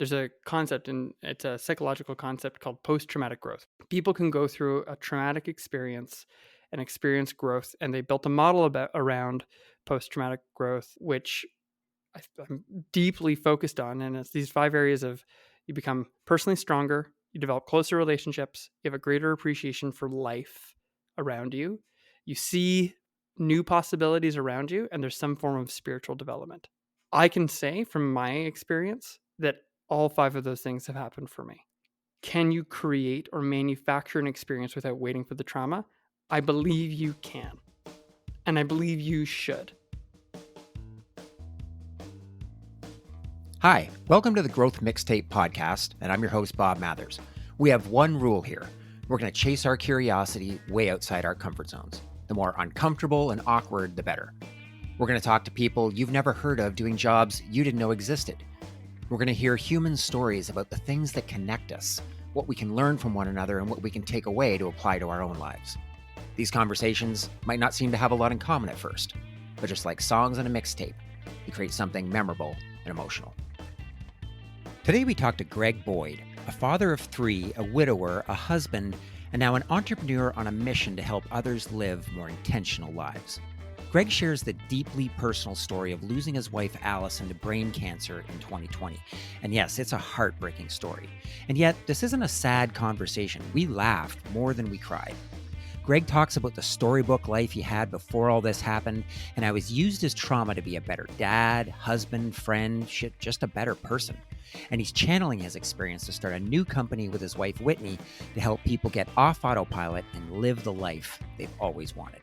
there's a concept, and it's a psychological concept called post-traumatic growth. People can go through a traumatic experience and experience growth, and they built a model around post-traumatic growth, which I'm deeply focused on. And it's these 5 areas of: you become personally stronger, you develop closer relationships, you have a greater appreciation for life around you, you see new possibilities around you, and there's some form of spiritual development. I can say from my experience that all 5 of those things have happened for me. Can you create or manufacture an experience without waiting for the trauma? I believe you can. And I believe you should. Hi, welcome to the Growth Mixtape Podcast, and I'm your host, Bob Mathers. We have one rule here. We're going to chase our curiosity way outside our comfort zones. The more uncomfortable and awkward, the better. We're going to talk to people you've never heard of doing jobs you didn't know existed. We're going to hear human stories about the things that connect us, what we can learn from one another, and what we can take away to apply to our own lives. These conversations might not seem to have a lot in common at first, but just like songs on a mixtape, you create something memorable and emotional. Today we talk to Greg Boyd, a father of 3, a widower, a husband, and now an entrepreneur on a mission to help others live more intentional lives. Greg shares the deeply personal story of losing his wife Alison to brain cancer in 2020. And yes, it's a heartbreaking story. And yet, this isn't a sad conversation. We laughed more than we cried. Greg talks about the storybook life he had before all this happened, and how he's used his trauma to be a better dad, husband, friend, just a better person. And he's channeling his experience to start a new company with his wife, Whitney, to help people get off autopilot and live the life they've always wanted.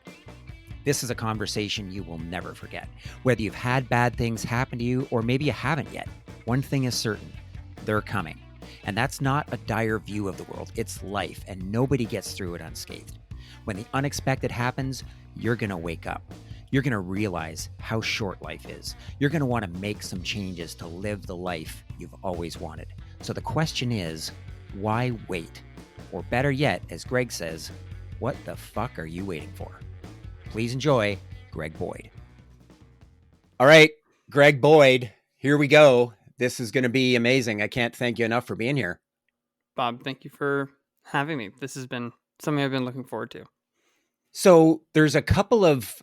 This is a conversation you will never forget. Whether you've had bad things happen to you, or maybe you haven't yet, one thing is certain: they're coming. And that's not a dire view of the world. It's life, and nobody gets through it unscathed. When the unexpected happens, you're going to wake up. You're going to realize how short life is. You're going to want to make some changes to live the life you've always wanted. So the question is, why wait? Or better yet, as Greg says, what the fuck are you waiting for? Please enjoy Greg Boyd. All right, Greg Boyd, here we go. This is going to be amazing. I can't thank you enough for being here. Bob, thank you for having me. This has been something I've been looking forward to. So there's a couple of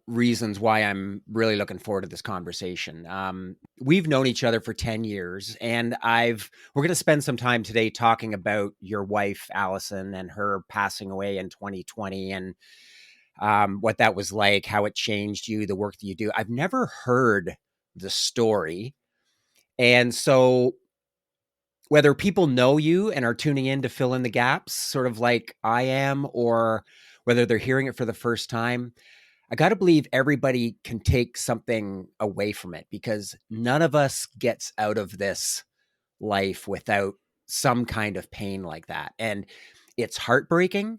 reasons why I'm really looking forward to this conversation. We've known each other for 10 years, and we're going to spend some time today talking about your wife, Alison, and her passing away in 2020, and what that was like, how it changed you, the work that you do. I've never heard the story. And so whether people know you and are tuning in to fill in the gaps, sort of like I am, or whether they're hearing it for the first time, I got to believe everybody can take something away from it, because none of us gets out of this life without some kind of pain like that. And it's heartbreaking,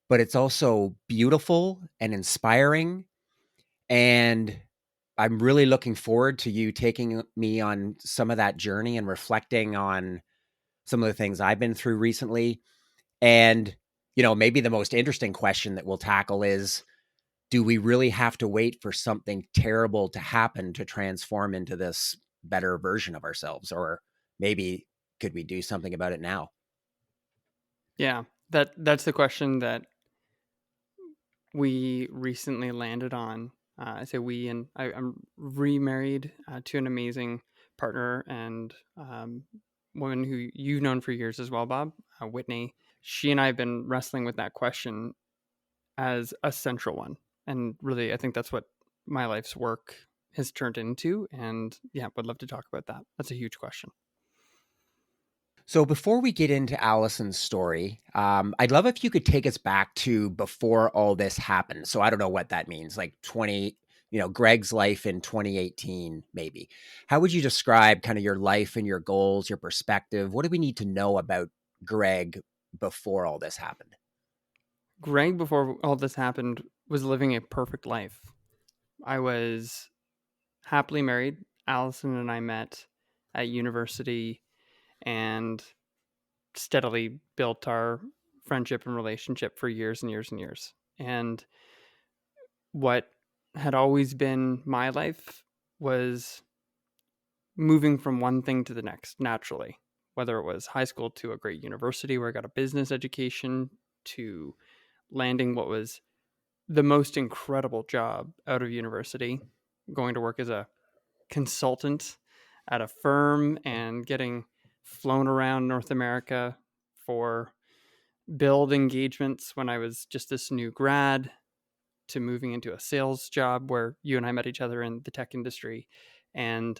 but it's also beautiful and inspiring. And I'm really looking forward to you taking me on some of that journey and reflecting on some of the things I've been through recently. And, maybe the most interesting question that we'll tackle is, do we really have to wait for something terrible to happen to transform into this better version of ourselves? Or maybe could we do something about it now? Yeah, that's the question that we recently landed on. I say we, and I'm remarried to an amazing partner and woman who you've known for years as well, Bob, Whitney. She and I have been wrestling with that question as a central one. And really, I think that's what my life's work has turned into. And yeah, would love to talk about that. That's a huge question. So before we get into Alison's story, I'd love if you could take us back to before all this happened. So I don't know what that means, like Greg's life in 2018, maybe. How would you describe kind of your life and your goals, your perspective? What do we need to know about Greg before all this happened? Greg, before all this happened, was living a perfect life. I was happily married. Alison and I met at university and steadily built our friendship and relationship for years and years and years. And what had always been my life was moving from one thing to the next naturally, whether it was high school to a great university where I got a business education, to landing what was the most incredible job out of university, going to work as a consultant at a firm and getting flown around North America for build engagements when I was just this new grad, to moving into a sales job where you and I met each other in the tech industry. And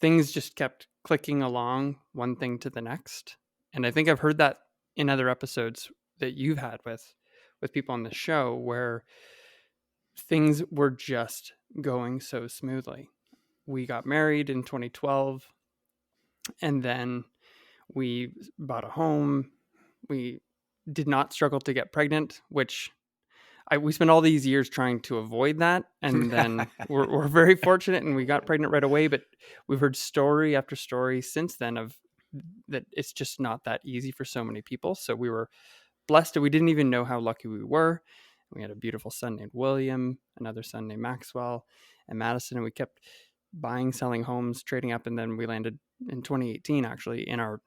things just kept clicking along, one thing to the next. And I think I've heard that in other episodes that you've had with people on the show, where things were just going so smoothly. We got married in 2012, and then we bought a home. We did not struggle to get pregnant, which we spent all these years trying to avoid that. And then we're very fortunate and we got pregnant right away. But we've heard story after story since then of that it's just not that easy for so many people. So we were blessed that we didn't even know how lucky we were. We had a beautiful son named William, another son named Maxwell, and Madison. And we kept buying, selling homes, trading up. And then we landed in 2018, actually, in our,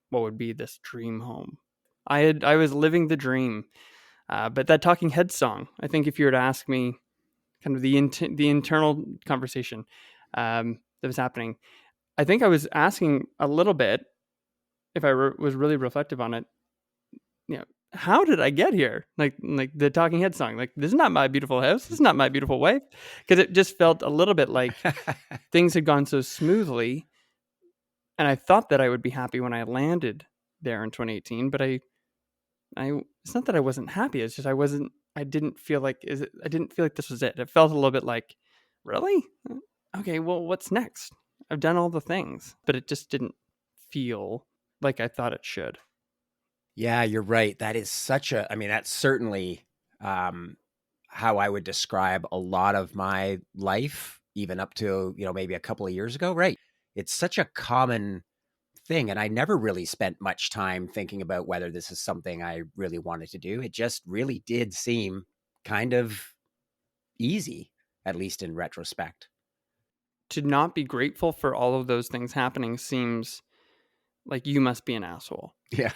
what would be this dream home. I was living the dream. But that Talking Heads song, I think if you were to ask me kind of the internal conversation that was happening, I think I was asking a little bit, if I was really reflective on it, how did I get here? Like the Talking Heads song, like, this is not my beautiful house, this is not my beautiful wife, because it just felt a little bit like things had gone so smoothly, and I thought that I would be happy when I landed there in 2018, but I it's not that I wasn't happy. It's just I didn't feel like this was it. It felt a little bit like, really? Okay, well, what's next? I've done all the things, but it just didn't feel like I thought it should. Yeah, you're right. That is that's certainly how I would describe a lot of my life, even up to, maybe a couple of years ago. Right. It's such a common thing. And I never really spent much time thinking about whether this is something I really wanted to do. It just really did seem kind of easy, at least in retrospect. To not be grateful for all of those things happening seems like you must be an asshole. Yeah.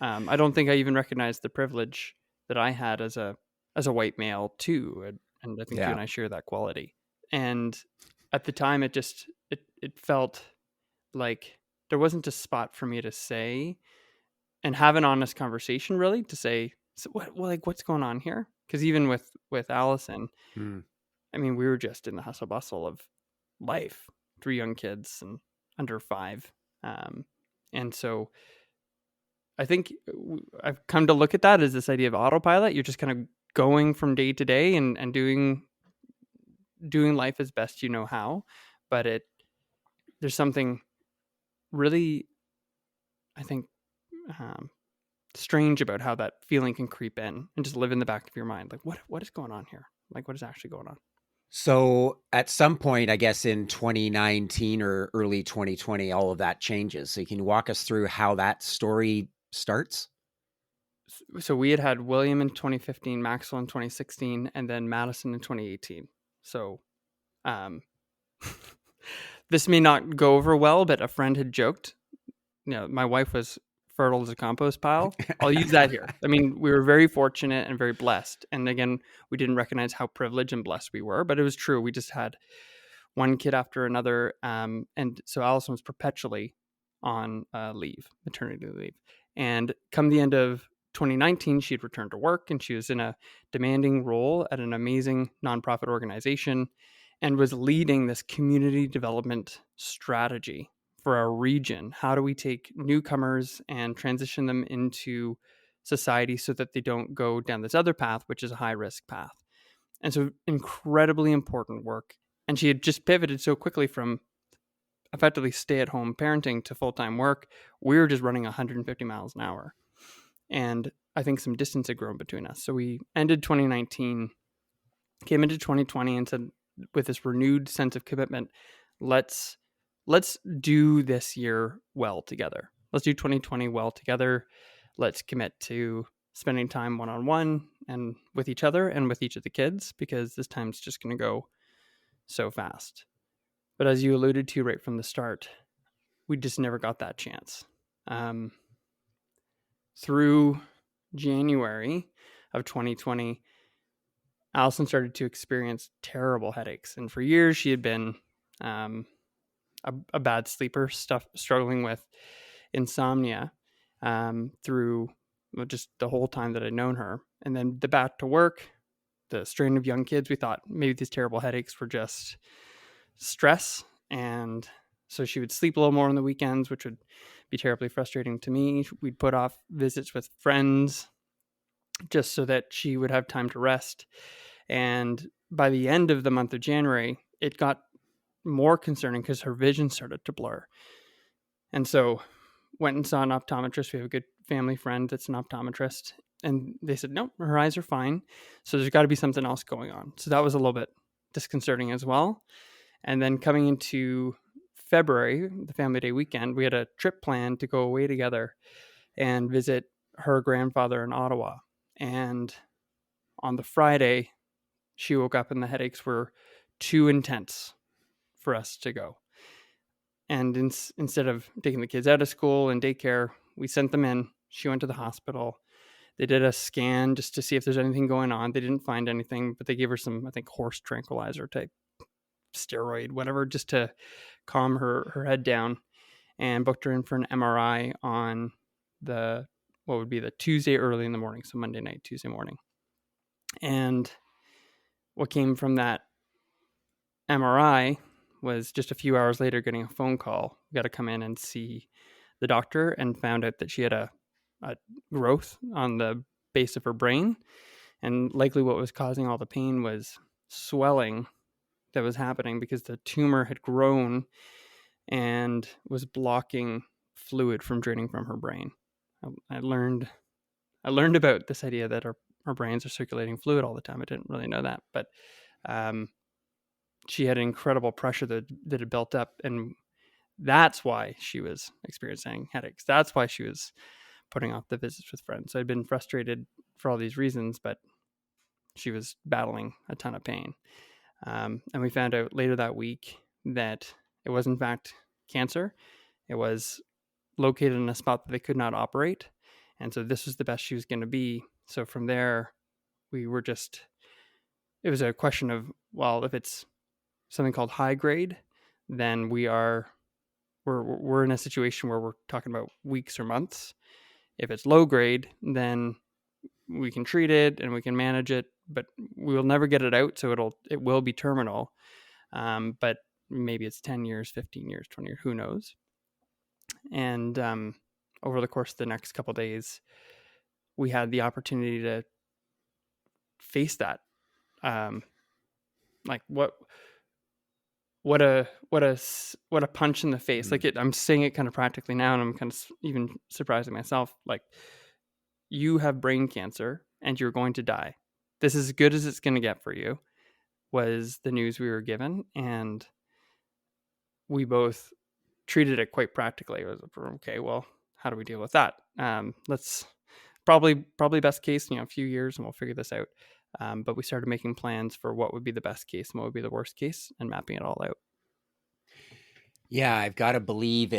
I don't think I even recognized the privilege that I had as a white male too. And I think you and I share that quality. And at the time, it felt like there wasn't a spot for me to say and have an honest conversation, really, to say, so what's going on here? Because even with Alison, I mean, we were just in the hustle bustle of life, 3 young kids and under 5. And so I think I've come to look at that as this idea of autopilot. You're just kind of going from day to day and doing life as best you know how. But there's something really, I think, strange about how that feeling can creep in and just live in the back of your mind. Like, what is going on here? Like, what is actually going on? So at some point, I guess in 2019 or early 2020, all of that changes. So you can walk us through how that story starts? So we had William in 2015, Maxwell in 2016, and then Madison in 2018. So this may not go over well, but a friend had joked, my wife was fertile as a compost pile. I'll use that here. I mean, we were very fortunate and very blessed. And again, we didn't recognize how privileged and blessed we were, but it was true. We just had one kid after another. And so Alison was perpetually on maternity leave. And come the end of 2019, she had returned to work and she was in a demanding role at an amazing nonprofit organization and was leading this community development strategy for our region. How do we take newcomers and transition them into society so that they don't go down this other path, which is a high risk path? And so incredibly important work. And she had just pivoted so quickly from effectively stay-at-home parenting to full-time work. We were just running 150 miles an hour. And I think some distance had grown between us. So we ended 2019, came into 2020 and said, with this renewed sense of commitment, let's do this year well together. Let's do 2020 well together. Let's commit to spending time one-on-one and with each other and with each of the kids, because this time's just going to go so fast. But as you alluded to right from the start, we just never got that chance. Through January of 2020, Alison started to experience terrible headaches. And for years, she had been a bad sleeper, struggling with insomnia through just the whole time that I'd known her. And then the back to work, the strain of young kids, we thought maybe these terrible headaches were just stress. And so she would sleep a little more on the weekends, which would be terribly frustrating to me. We'd put off visits with friends just so that she would have time to rest. And by the end of the month of January, it got more concerning because her vision started to blur. And so went and saw an optometrist. We have a good family friend that's an optometrist. And they said, no, her eyes are fine. So there's got to be something else going on. So that was a little bit disconcerting as well. And then coming into February, the family day weekend, we had a trip planned to go away together and visit her grandfather in Ottawa. And on the Friday, she woke up and the headaches were too intense for us to go. And instead of taking the kids out of school and daycare, we sent them in. She went to the hospital. They did a scan just to see if there's anything going on. They didn't find anything, but they gave her some, I think, horse tranquilizer type steroid, whatever, just to calm her head down, and booked her in for an MRI on what would be the Tuesday early in the morning. So Monday night, Tuesday morning. And what came from that MRI was just a few hours later getting a phone call. We got to come in and see the doctor, and found out that she had a growth on the base of her brain. And likely what was causing all the pain was swelling that was happening because the tumor had grown and was blocking fluid from draining from her brain. I learned about this idea that our brains are circulating fluid all the time. I didn't really know that, but she had incredible pressure that had built up, and that's why she was experiencing headaches. That's why she was putting off the visits with friends. So I'd been frustrated for all these reasons, but she was battling a ton of pain. And we found out later that week that it was in fact cancer. It was located in a spot that they could not operate. And so this was the best she was going to be. So from there, it was a question of, well, if it's something called high grade, then we're in a situation where we're talking about weeks or months. If it's low grade, then we can treat it and we can manage it, but we will never get it out. So it will be terminal. But maybe it's 10 years, 15 years, 20 years, who knows? And over the course of the next couple of days, we had the opportunity to face that. Like what a punch in the face. Like I'm saying it kind of practically now, and I'm kind of even surprising myself. Like, you have brain cancer and you're going to die. This is as good as it's going to get for you, was the news we were given. And we both treated it quite practically. It was, okay, well, how do we deal with that? Let's probably best case, a few years, and we'll figure this out. But we started making plans for what would be the best case and what would be the worst case, and mapping it all out. Yeah, I've got to believe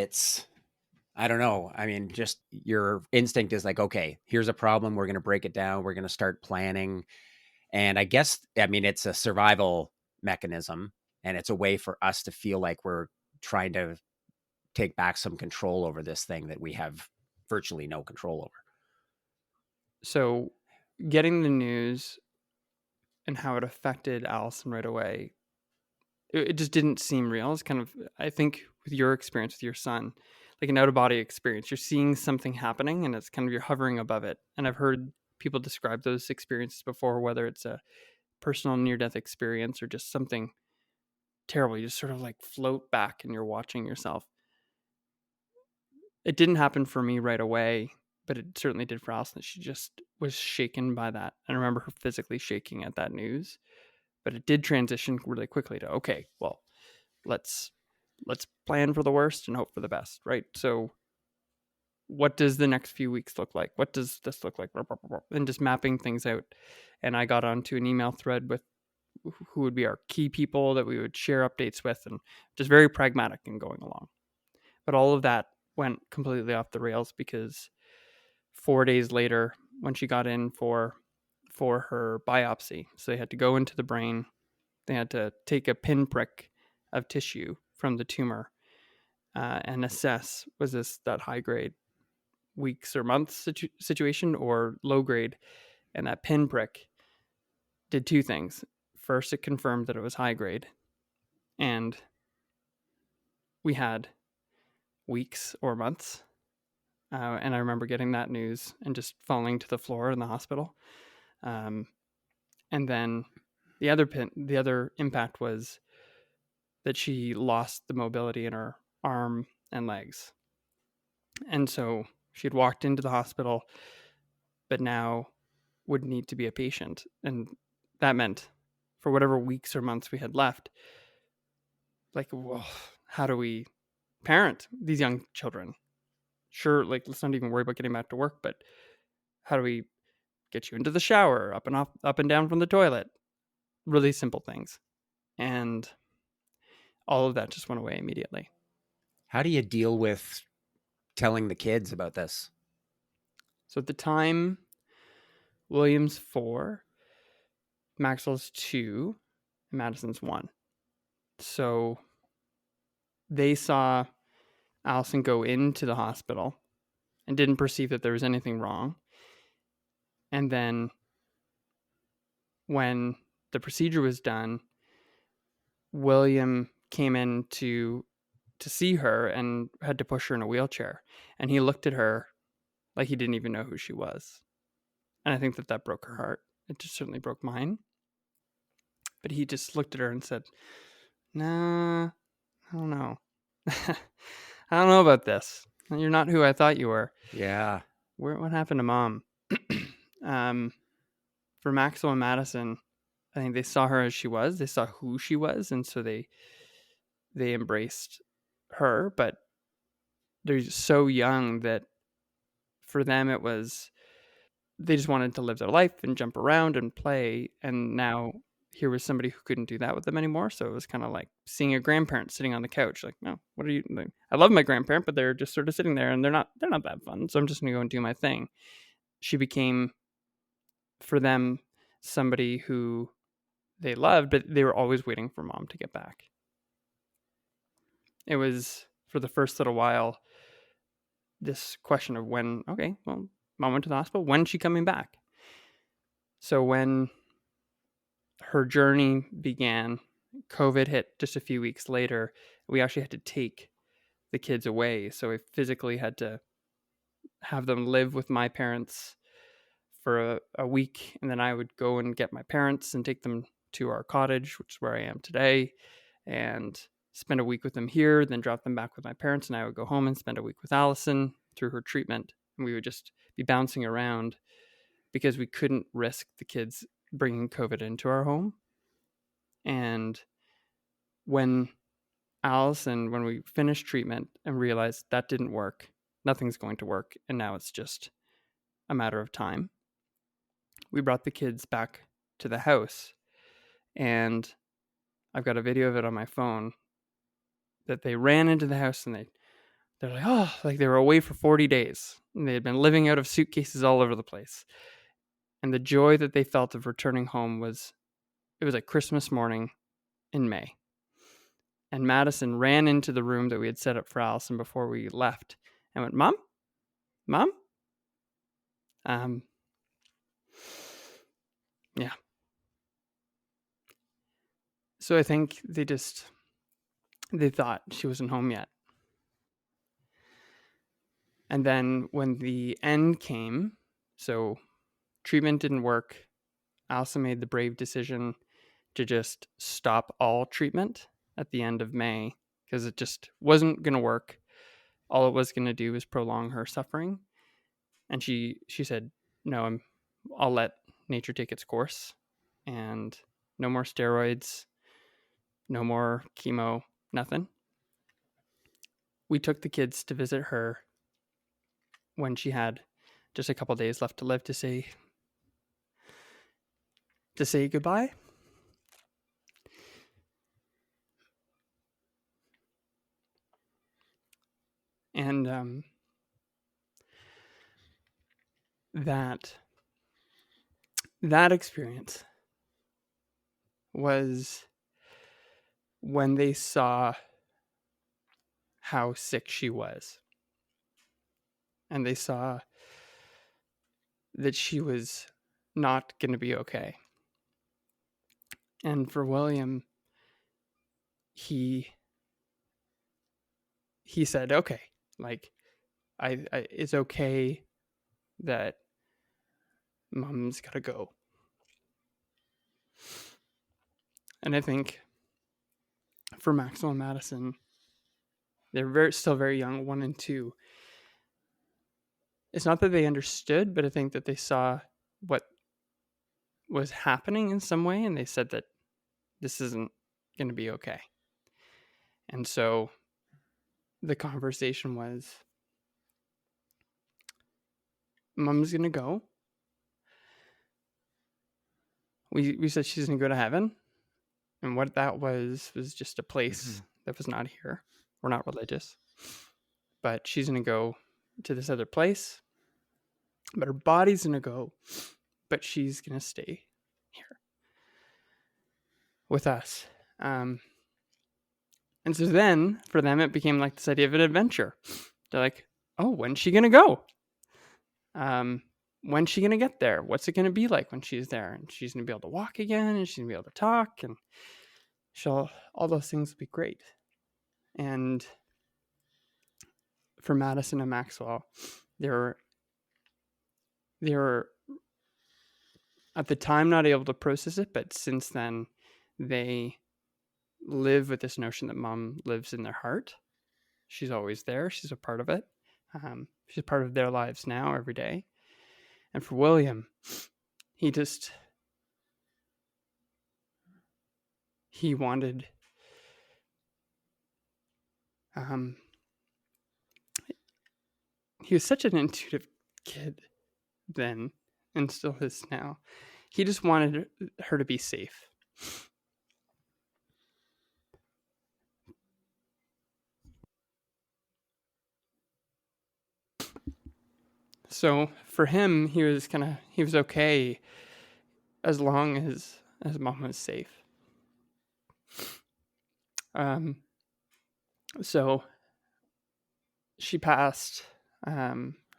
I don't know. I mean, just your instinct is like, okay, here's a problem. We're going to break it down. We're going to start planning. And it's a survival mechanism, and it's a way for us to feel like we're trying to take back some control over this thing that we have virtually no control over. So getting the news and how it affected Alison right away, it just didn't seem real. It's kind of, I think, with your experience with your son, like an out-of-body experience. You're seeing something happening and it's kind of, you're hovering above it. And I've heard people describe those experiences before, whether it's a personal near-death experience or just something terrible. You just sort of like float back and you're watching yourself. It didn't happen for me right away, but it certainly did for Alison. She just was shaken by that. I remember her physically shaking at that news, but it did transition really quickly to, okay, well, let's plan for the worst and hope for the best, right? So what does the next few weeks look like? What does this look like? And just mapping things out. And I got onto an email thread with who would be our key people that we would share updates with, and just very pragmatic in going along. But all of that went completely off the rails because 4 days later, when she got in for her biopsy, so they had to go into the brain, they had to take a pinprick of tissue from the tumor and assess, was this that high grade weeks or months situation or low grade. And that pinprick did two things. First, it confirmed that it was high grade, and we had weeks or months. And I remember getting that news and just falling to the floor in the hospital. And then the other impact was that she lost the mobility in her arm and legs. And so she had walked into the hospital, but now would need to be a patient. And that meant for whatever weeks or months we had left, like, well, how do we parent these young children? Sure, like, let's not even worry about getting back to work, but how do we get you into the shower, up and down from the toilet? Really simple things. And all of that just went away immediately. How do you deal with telling the kids about this? So at the time, William's 4, Maxwell's 2, and Madison's 1. So they saw Alison go into the hospital and didn't perceive that there was anything wrong. And then when the procedure was done, William came in to see her and had to push her in a wheelchair. And he looked at her like he didn't even know who she was. And I think that broke her heart. It just certainly broke mine. But he just looked at her and said, "Nah, I don't know. I don't know about this. You're not who I thought you were." Yeah. What happened to Mom? For Maxwell and Madison, I think they saw her as she was. They saw who she was, and so they embraced her. But they're so young that for them it was, they just wanted to live their life and jump around and play. And now here was somebody who couldn't do that with them anymore. So it was kind of like seeing a grandparent sitting on the couch. Like, no, what are you? Like, I love my grandparent, but they're just sort of sitting there, and they're not that fun. So I'm just gonna go and do my thing. She became, for them, somebody who they loved, but they were always waiting for Mom to get back. It was, for the first little while, this question of when, okay, well, Mom went to the hospital, when's she coming back? So when her journey began, COVID hit just a few weeks later. We actually had to take the kids away. So we physically had to have them live with my parents for a week. And then I would go and get my parents and take them to our cottage, which is where I am today, and spend a week with them here, then drop them back with my parents. And I would go home and spend a week with Alison through her treatment. And we would just be bouncing around because we couldn't risk the kids bringing COVID into our home. And when we finished treatment and realized that didn't work, nothing's going to work, and now it's just a matter of time, we brought the kids back to the house. And I've got a video of it on my phone that they ran into the house, and they're like, oh, like they were away for 40 days. And they had been living out of suitcases all over the place. And the joy that they felt of returning home was like Christmas morning in May. And Madison ran into the room that we had set up for Alison before we left and went, Mom? Mom? Yeah. So I think they thought she wasn't home yet. And then when the end came, so treatment didn't work, Alison made the brave decision to just stop all treatment at the end of May because it just wasn't going to work. All it was going to do was prolong her suffering. And she said, no, I'll let nature take its course, and no more steroids, no more chemo, nothing. We took the kids to visit her when she had just a couple days left to live to say goodbye. And that experience was when they saw how sick she was, and they saw that she was not going to be okay. And for William, he said, okay, like I it's okay that mom's got to go. And I think for Maxwell and Madison, they're still very young, 1 and 2. It's not that they understood, but I think that they saw what was happening in some way, and they said that this isn't going to be okay. And so the conversation was, mom's going to go. We said she's going to go to heaven. And what that was just a place that was not here. We're not religious. But she's going to go to this other place. But her body's going to go. But she's going to stay here with us. And so then, for them, it became like this idea of an adventure. They're like, oh, when's she going to go? When's she going to get there? What's it going to be like when she's there? And she's going to be able to walk again, and she's going to be able to talk, and all those things will be great. And for Madison and Maxwell, they were at the time not able to process it, but since then they live with this notion that mom lives in their heart. She's always there. She's a part of it. She's a part of their lives now, every day. And for William, he wanted he was such an intuitive kid then, and still is now. He just wanted her to be safe. So for him, he was okay as long as mom was safe. So she passed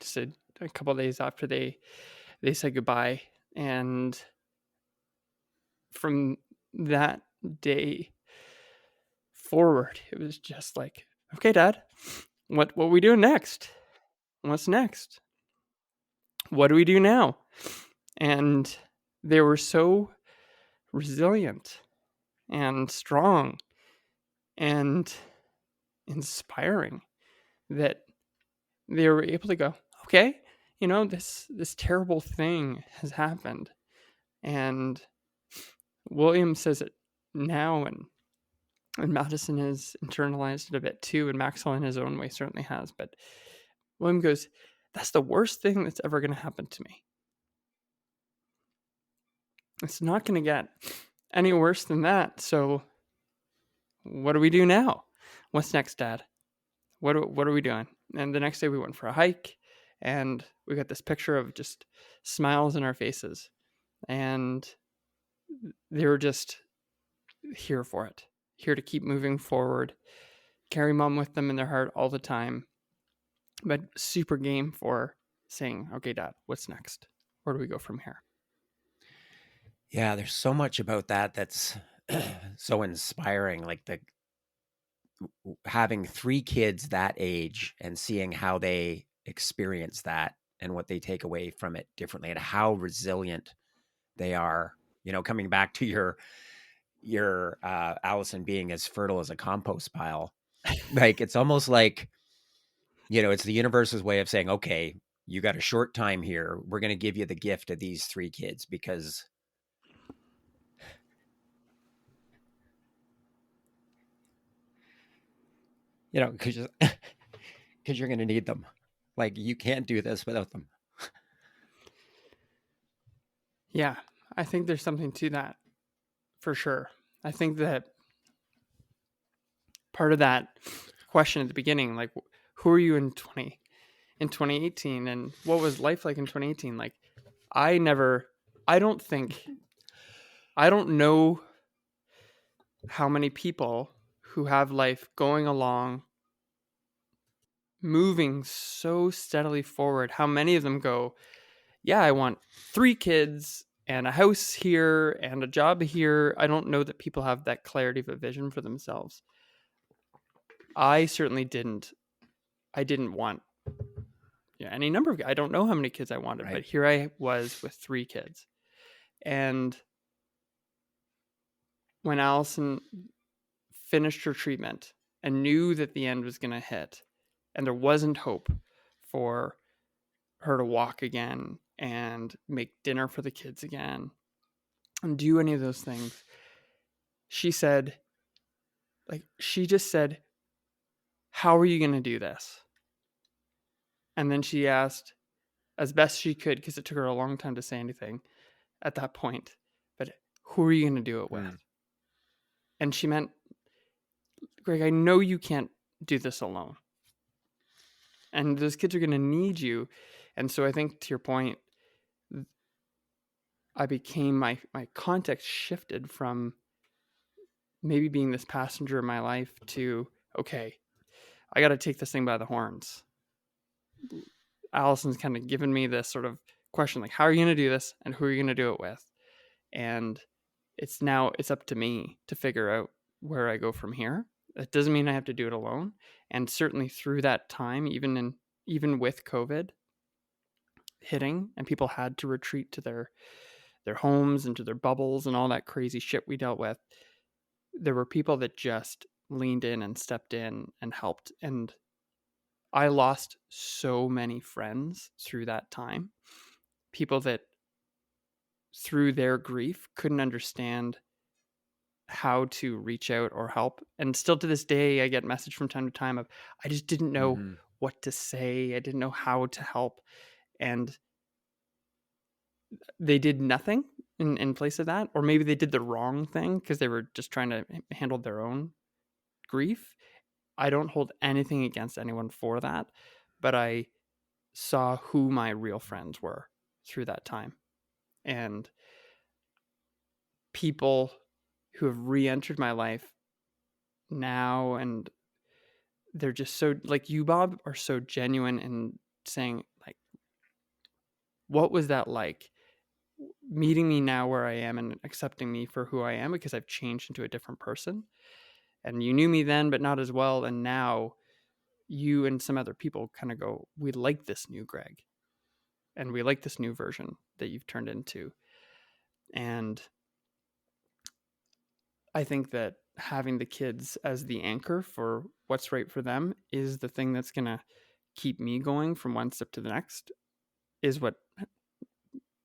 just a couple of days after they said goodbye, and from that day forward, it was just like, okay, Dad, what are we doing next? What's next? What do we do now? And they were so resilient and strong and inspiring that they were able to go, okay, this terrible thing has happened. And William says it now, and Madison has internalized it a bit too, and Maxwell in his own way certainly has. But William goes, that's the worst thing that's ever going to happen to me. It's not going to get any worse than that. So what do we do now? What's next, Dad? What are we doing? And the next day we went for a hike, and we got this picture of just smiles in our faces. And they were just here for it, here to keep moving forward, carry mom with them in their heart all the time, but super game for saying, okay, Dad, what's next? Where do we go from here? Yeah, there's so much about that that's so inspiring. Like having 3 kids that age and seeing how they experience that and what they take away from it differently, and how resilient they are. Coming back to your Alison being as fertile as a compost pile, like it's almost like, it's the universe's way of saying, okay, you got a short time here. We're going to give you the gift of these 3 kids because because you're going to need them. Like, you can't do this without them. Yeah, I think there's something to that for sure. I think that part of that question at the beginning, like, who are you in 2018, and what was life like in 2018? Like, I never, I don't think, I don't know how many people who have life going along, moving so steadily forward, how many of them go, yeah, I want 3 kids and a house here and a job here. I don't know that people have that clarity of a vision for themselves. I certainly didn't. I didn't want any number of, I don't know how many kids I wanted, Right. but here I was with 3 kids. And when Alison finished her treatment and knew that the end was going to hit and there wasn't hope for her to walk again and make dinner for the kids again and do any of those things, she said, she just said, how are you going to do this? And then she asked, as best she could, because it took her a long time to say anything at that point, but who are you going to do it with? And she meant, Greg, I know you can't do this alone. And those kids are going to need you. And so I think, to your point, I became, my context shifted from maybe being this passenger in my life to, okay, I got to take this thing by the horns. Alison's kind of given me this sort of question, like, how are you going to do this and who are you going to do it with? And it's up to me to figure out where I go from here. It doesn't mean I have to do it alone. And certainly through that time, even with COVID hitting and people had to retreat to their homes and to their bubbles and all that crazy shit we dealt with, there were people that just leaned in and stepped in and helped. And I lost so many friends through that time. People that through their grief couldn't understand how to reach out or help. And still to this day, I get message from time to time of, I just didn't know what to say. I didn't know how to help. And they did nothing in place of that. Or maybe they did the wrong thing because they were just trying to handle their own grief. I don't hold anything against anyone for that, but I saw who my real friends were through that time. And people who have re-entered my life now, and they're just so, like you, Bob, are so genuine in saying, like, what was that like? Meeting me now where I am and accepting me for who I am because I've changed into a different person. And you knew me then, but not as well. And now you and some other people kind of go, we like this new Greg. And we like this new version that you've turned into. And I think that having the kids as the anchor for what's right for them is the thing that's going to keep me going from one step to the next, is what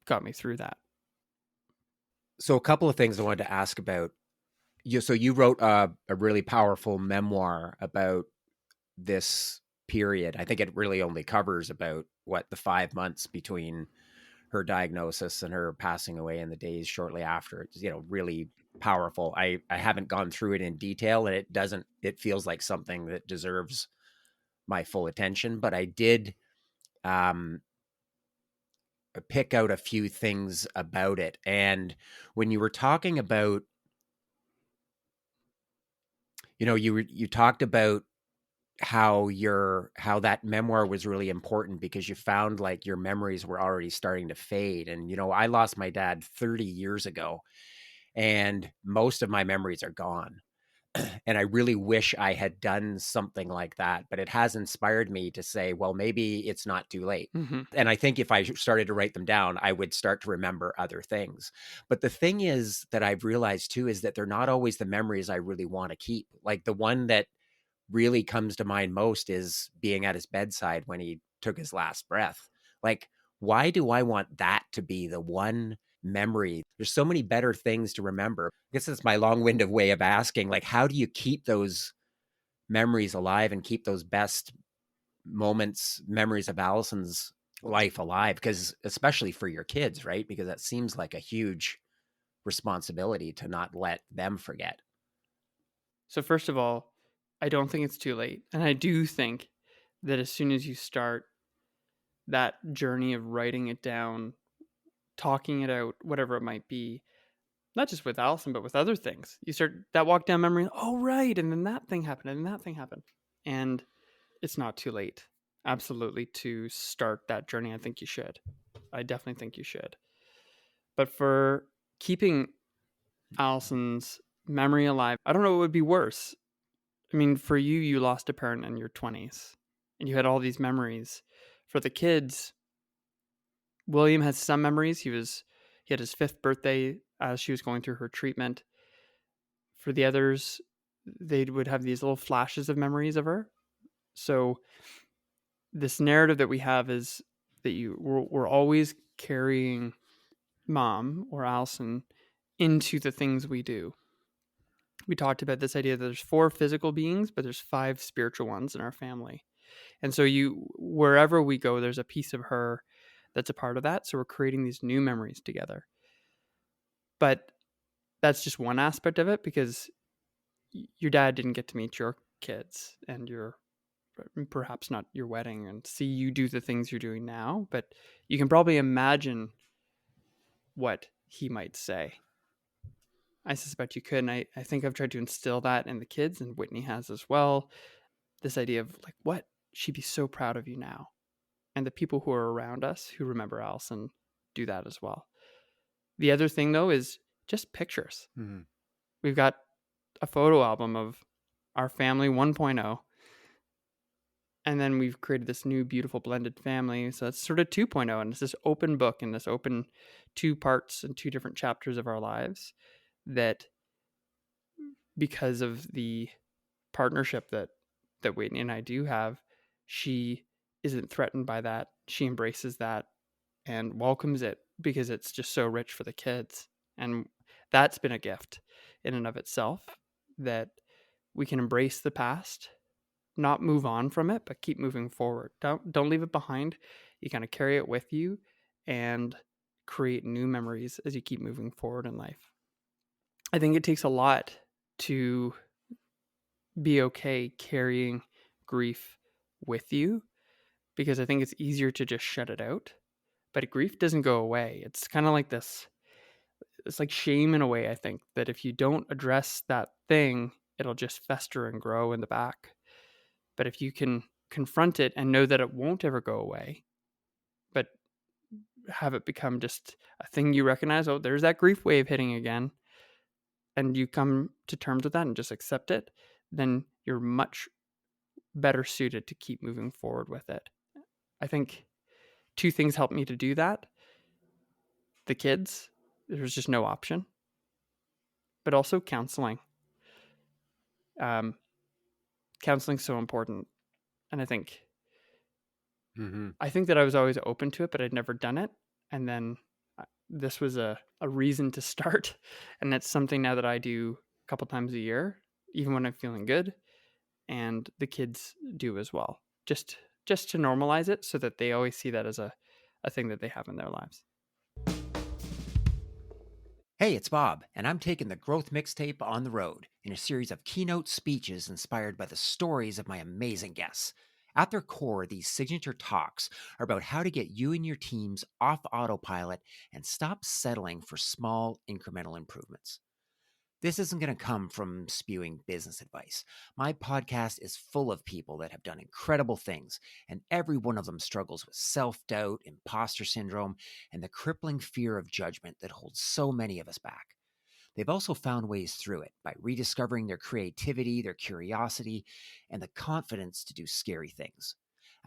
got me through that. So a couple of things I wanted to ask about. So you wrote a really powerful memoir about this period. I think it really only covers about the 5 months between her diagnosis and her passing away and the days shortly after. It's, really powerful. I haven't gone through it in detail, and it feels like something that deserves my full attention, but I did pick out a few things about it. And when you were talking about, you talked about how that memoir was really important because you found like your memories were already starting to fade. And, I lost my dad 30 years ago and most of my memories are gone. And I really wish I had done something like that, but it has inspired me to say, well, maybe it's not too late. Mm-hmm. And I think if I started to write them down, I would start to remember other things. But the thing is that I've realized too, is that they're not always the memories I really want to keep. Like the one that really comes to mind most is being at his bedside when he took his last breath. Like, why do I want that to be the one memory? There's so many better things to remember. I guess that's my long-winded way of asking, like, how do you keep those memories alive and keep those best memories of Alison's life alive? Because especially for your kids, right? Because that seems like a huge responsibility to not let them forget. So first of all, I don't think it's too late. And I do think that as soon as you start that journey of writing it down, talking it out, whatever it might be, not just with Alison, but with other things, you start that walk down memory. Oh, right. And then that thing happened, and that thing happened. And it's not too late, absolutely, to start that journey. I think you should. I definitely think you should. But for keeping Alison's memory alive, I don't know what would be worse. I mean, for you, you lost a parent in your 20s and you had all these memories. For the kids, William has some memories. He had his 5th birthday as she was going through her treatment. For the others, they would have these little flashes of memories of her. So this narrative that we have is that we're always carrying mom or Alison into the things we do. We talked about this idea that there's 4 physical beings, but there's 5 spiritual ones in our family. And so wherever we go, there's a piece of her that's a part of that. So we're creating these new memories together. But that's just one aspect of it, because your dad didn't get to meet your kids and perhaps not your wedding and see you do the things you're doing now, but you can probably imagine what he might say. I suspect you could, and I think I've tried to instill that in the kids, and Whitney has as well. This idea of like, what? She'd be so proud of you now. And the people who are around us who remember Alison do that as well. The other thing, though, is just pictures. Mm-hmm. We've got a photo album of our family 1.0, and then we've created this new beautiful blended family. So it's sort of 2.0, and it's this open book and this open 2 parts and 2 different chapters of our lives that, because of the partnership that Whitney and I do have, she isn't threatened by that. She embraces that and welcomes it because it's just so rich for the kids. And that's been a gift in and of itself, that we can embrace the past, not move on from it, but keep moving forward. Don't leave it behind. You kind of carry it with you and create new memories as you keep moving forward in life. I think it takes a lot to be okay carrying grief with you, because I think it's easier to just shut it out. But grief doesn't go away. It's kind of like this. It's like shame in a way, I think, that if you don't address that thing, it'll just fester and grow in the back. But if you can confront it and know that it won't ever go away, but have it become just a thing you recognize, oh, there's that grief wave hitting again, and you come to terms with that and just accept it, then you're much better suited to keep moving forward with it. I think 2 things helped me to do that. The kids, there's just no option, but also counseling. Counseling's so important. And I think that I was always open to it, but I'd never done it. And then this was a reason to start. And it's something now that I do a couple times a year, even when I'm feeling good. And the kids do as well, just to normalize it so that they always see that as a thing that they have in their lives. Hey, it's Bob, and I'm taking the Growth Mixtape on the road in a series of keynote speeches inspired by the stories of my amazing guests. At their core, these signature talks are about how to get you and your teams off autopilot and stop settling for small incremental improvements. This isn't going to come from spewing business advice. My podcast is full of people that have done incredible things, and every one of them struggles with self-doubt, imposter syndrome, and the crippling fear of judgment that holds so many of us back. They've also found ways through it by rediscovering their creativity, their curiosity, and the confidence to do scary things.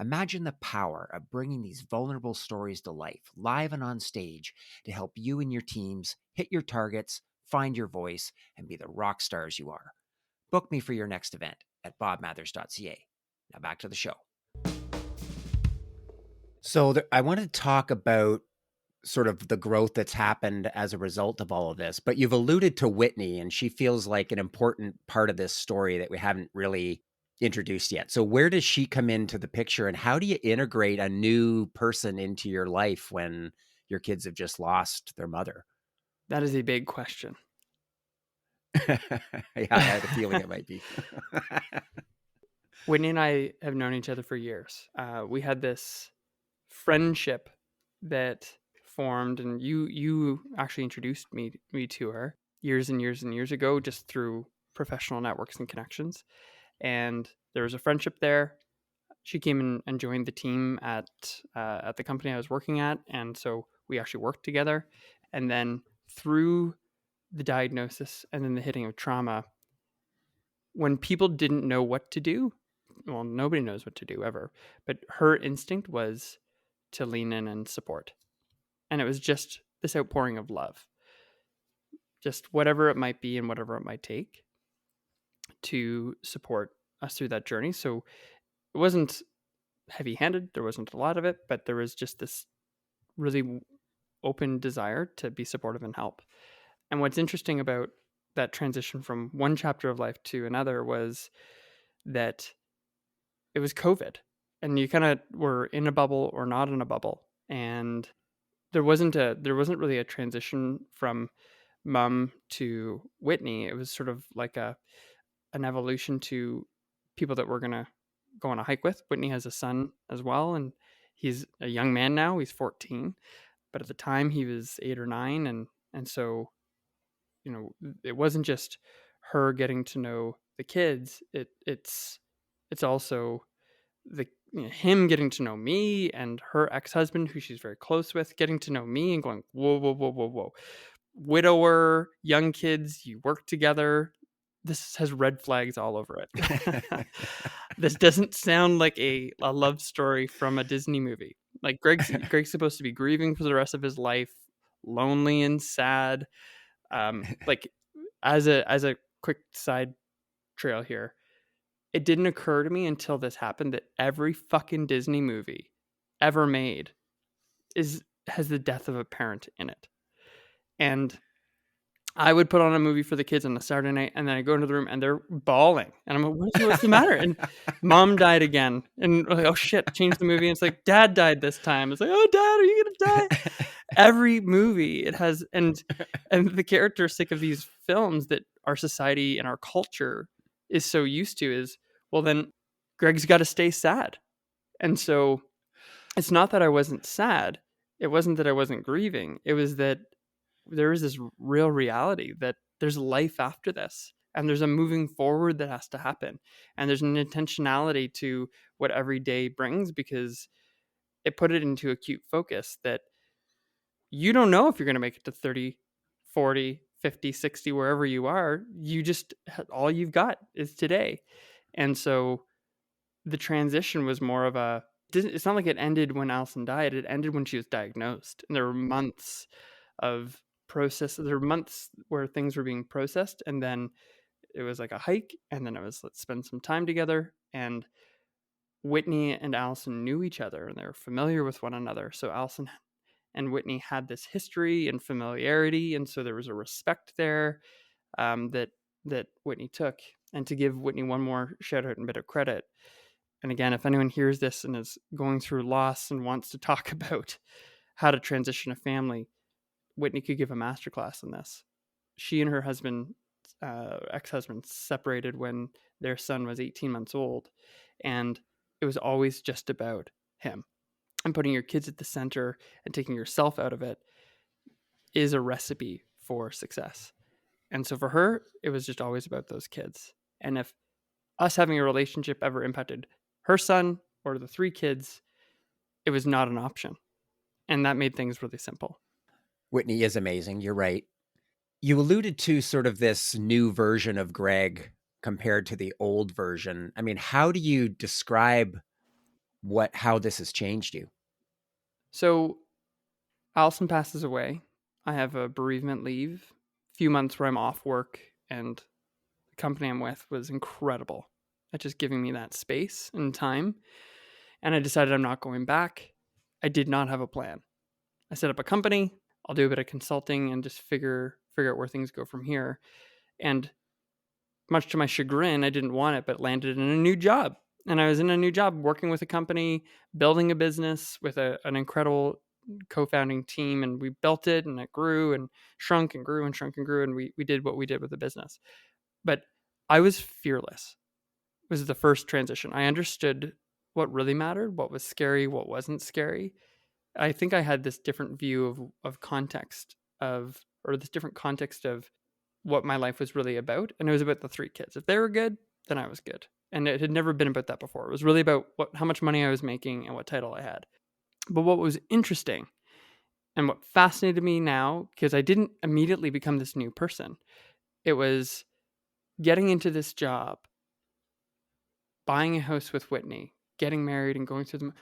Imagine the power of bringing these vulnerable stories to life, live and on stage, to help you and your teams hit your targets, find your voice, and be the rock stars you are. Book me for your next event at bobmathers.ca. Now back to the show. So I want to talk about sort of the growth that's happened as a result of all of this, but you've alluded to Whitney, and she feels like an important part of this story that we haven't really introduced yet. So where does she come into the picture, and how do you integrate a new person into your life when your kids have just lost their mother? That is a big question. Yeah, I had a feeling it might be. Whitney and I have known each other for years. We had this friendship that formed, and you actually introduced me to her years and years and years ago, just through professional networks and connections. And there was a friendship there. She came in and joined the team at the company I was working at, and so we actually worked together. And then through the diagnosis and then the hitting of trauma, when people didn't know what to do, well, nobody knows what to do ever, but her instinct was to lean in and support. And it was just this outpouring of love, just whatever it might be and whatever it might take to support us through that journey. So it wasn't heavy handed, there wasn't a lot of it, but there was just this really open desire to be supportive and help. And what's interesting about that transition from one chapter of life to another was that it was COVID, and you kind of were in a bubble or not in a bubble. And there wasn't really a transition from mom to Whitney. It was sort of like an evolution to people that we're gonna go on a hike with. Whitney has a son as well, and he's a young man now. He's 14, but at the time he was 8 or 9, and so it wasn't just her getting to know the kids. It's also him getting to know me, and her ex-husband, who she's very close with, getting to know me and going, whoa, whoa, whoa, whoa, whoa, widower, young kids, you work together. This has red flags all over it. This doesn't sound like a love story from a Disney movie. Like Greg's supposed to be grieving for the rest of his life, lonely and sad. Like as a quick side trail here, it didn't occur to me until this happened that every fucking Disney movie ever made has the death of a parent in it. And I would put on a movie for the kids on a Saturday night, and then I go into the room and they're bawling. And I'm like, what's the matter? And mom died again. And I'm like, oh shit, change the movie. And it's like, dad died this time. It's like, oh, dad, are you going to die? Every movie it has, and the characteristic of these films that our society and our culture is so used to is, well, then Greg's got to stay sad. And so it's not that I wasn't sad. It wasn't that I wasn't grieving. It was that there is this real reality that there's life after this, and there's a moving forward that has to happen, and there's an intentionality to what every day brings, because it put it into acute focus that you don't know if you're going to make it to 30, 40, 50, 60, wherever you are. You just, all you've got is today. And so the transition was more of it's not like it ended when Alison died. It ended when she was diagnosed, and there were months of process. There were months where things were being processed, and then it was like a hike, and then it was, let's spend some time together. And Whitney and Alison knew each other, and they were familiar with one another. So Alison and Whitney had this history and familiarity, and so there was a respect there that Whitney took. And to give Whitney one more shout out and bit of credit, and again, if anyone hears this and is going through loss and wants to talk about how to transition a family, Whitney could give a masterclass on this. She and her husband, ex-husband, separated when their son was 18 months old, and it was always just about him. And putting your kids at the center and taking yourself out of it is a recipe for success. And so for her, it was just always about those kids. And if us having a relationship ever impacted her son or the 3 kids, it was not an option. And that made things really simple. Whitney is amazing. You're right. You alluded to sort of this new version of Greg compared to the old version. I mean, how do you describe how this has changed you? So Alison passes away. I have a bereavement leave, a few months where I'm off work, and the company I'm with was incredible at just giving me that space and time. And I decided I'm not going back. I did not have a plan. I set up a company. I'll do a bit of consulting and just figure out where things go from here. And much to my chagrin, I didn't want it, but landed in a new job. And I was in a new job working with a company, building a business with an incredible co-founding team. And we built it, and it grew and shrunk and grew and shrunk and grew. And we did what we did with the business. But I was fearless. was the first transition. I understood what really mattered, what was scary, what wasn't scary. I think I had this different view of context of, or this different context of what my life was really about, and it was about the three kids. If they were good, then I was good. And it had never been about that before. It was really about how much money I was making and what title I had. But what was interesting and what fascinated me now, because I didn't immediately become this new person, it was getting into this job, buying a house with Whitney, getting married, and going through the.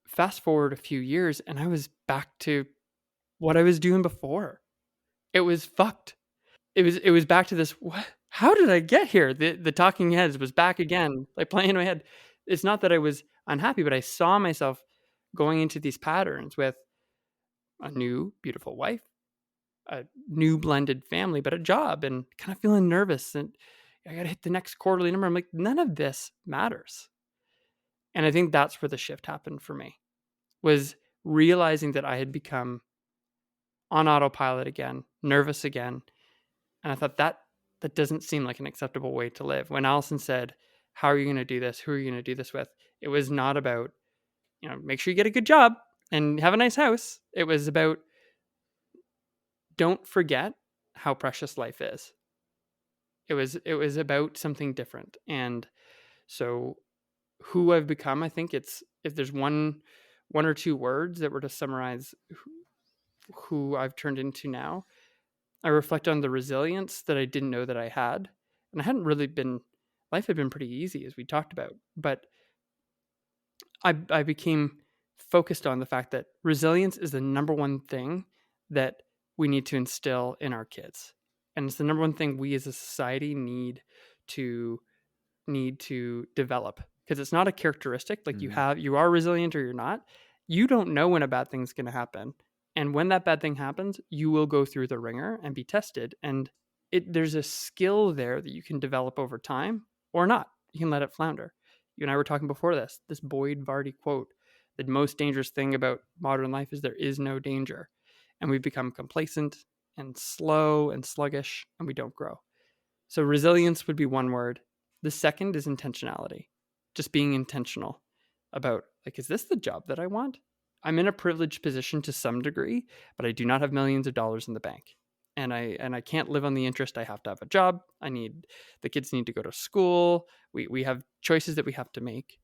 Fast forward a few years, and I was back to what I was doing before. It was fucked. It was back to this. What? How did I get here? The talking heads was back again, like playing in my head. It's not that I was unhappy, but I saw myself going into these patterns with a new beautiful wife, a new blended family, but a job, and kind of feeling nervous. And I got to hit the next quarterly number. I'm like, none of this matters. And I think that's where the shift happened for me, was realizing that I had become on autopilot again, nervous again. And I thought that doesn't seem like an acceptable way to live. When Alison said, "How are you going to do this? Who are you going to do this with?" It was not about, make sure you get a good job and have a nice house. It was about, don't forget how precious life is. It was about something different. And so who I've become, I think it's, if there's one or two words that were to summarize who I've turned into now, I reflect on the resilience that I didn't know that I had. And I hadn't really been, life had been pretty easy, as we talked about. But I became focused on the fact that resilience is the number one thing that we need to instill in our kids. And it's the number one thing we as a society to develop, because it's not a characteristic. Like, you are resilient or you're not. You don't know when a bad thing's going to happen. And when that bad thing happens, you will go through the ringer and be tested. And there's a skill there that you can develop over time, or not. You can let it flounder. You and I were talking before this Boyd Vardy quote: the most dangerous thing about modern life is there is no danger. And we've become complacent and slow and sluggish, and we don't grow. So resilience would be one word. The second is intentionality. Just being intentional about, like, is this the job that I want? I'm in a privileged position to some degree, but I do not have millions of dollars in the bank. And I can't live on the interest. I have to have a job. The kids need to go to school. We have choices that we have to make.